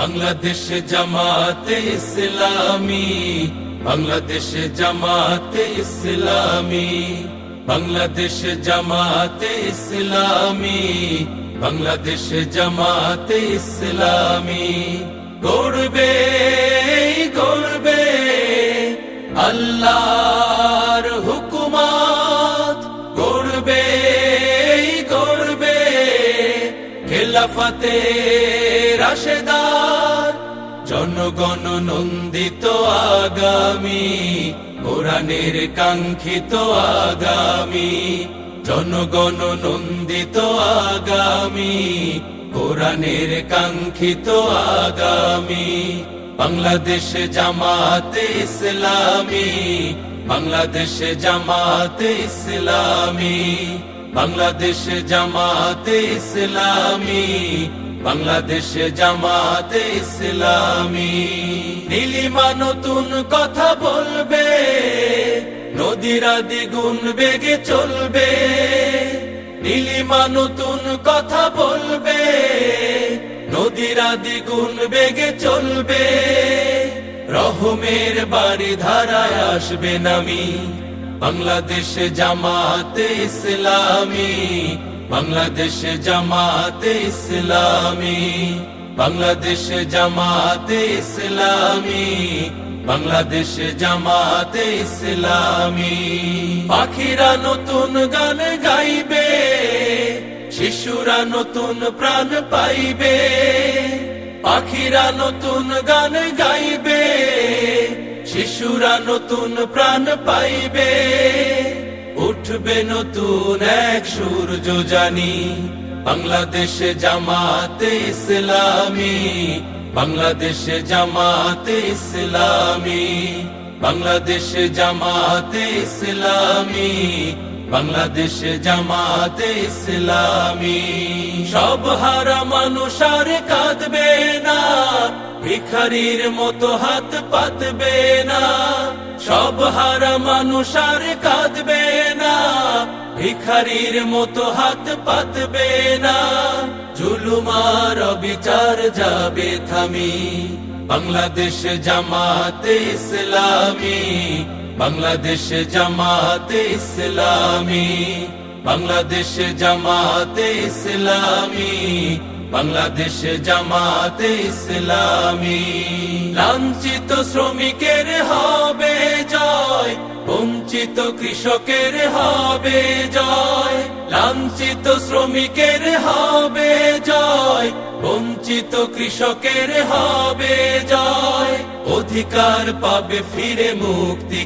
বাংলাদেশ জামাতে ইসলামী, বাংলাদেশ জামাতে ইসলামী, বাংলাদেশ জামাতে ইসলামী, বাংলাদেশ জামাতে ইসলামী। গড়বে গড়বে আল্লাহর হুকুমত, গড়বে গড়বে খেলাফতে রাশেদার, জনগণ নন্দিত আগামী, কোরআনের কাঙ্ক্ষিত আগামী, জনগণ নন্দিত আগামী, কোরআনের কাঙ্ক্ষিত আগামী। বাংলাদেশ জামাতে ইসলামী, বাংলাদেশ জামাতে ইসলামী, বাংলাদেশ জামাতে ইসলামী, বাংলাদেশ জামাতে ইসলামী। নীলিমা নতুন কথা বলবে, নদীরা দ্বিগুণ বেগে চলবে। নীলিমা নতুন কথা বলবে, নদীরা দ্বিগুণ বেগে চলবে। রহমের বাড়ি ধারায় আসবে নামি, বাংলাদেশ জামাতে ইসলামী, বাংলাদেশ জামাতে ইসলামী, বাংলাদেশ জামাতে ইসলামী, বাংলাদেশ জামাতে ইসলামী। পাখিরা নতুন গান গাইবে, শিশুরা নতুন প্রাণ পাইবে। পাখিরা নতুন গান গাইবে, শিশুরা নতুন প্রাণ পাইবে। উঠবে নতুন এক সূর্য জানি, বাংলাদেশ জামাতে ইসলামী, বাংলাদেশ জামাতে ইসলামী, বাংলাদেশ জামাতে ইসলামী, বাংলাদেশ জামাতে ইসলামী। সব হারা মানুষ আর কাঁদবে না, ভিখারির মতো হাত পাতবে না। সব হারা মানুষ আর কাঁদবে না, ভিখারির মতো হাত পাতবে না। জুলুম আর অবিচার যাবে থামি, বাংলাদেশ জামাতে ইসলামী, বাংলাদেশ জামাতে ইসলামী, বাংলাদেশ জামাতে ইসলামী, বাংলাদেশ জামাতে ইসলামী। লাঞ্ছিত শ্রমিকের হবে জয়, বঞ্চিত কৃষকের হবে জয়। লাঞ্ছিত শ্রমিকের হবে জয়, বঞ্চিত কৃষকের হবে জয়। অধিকার পাবে ফিরে মুক্তি।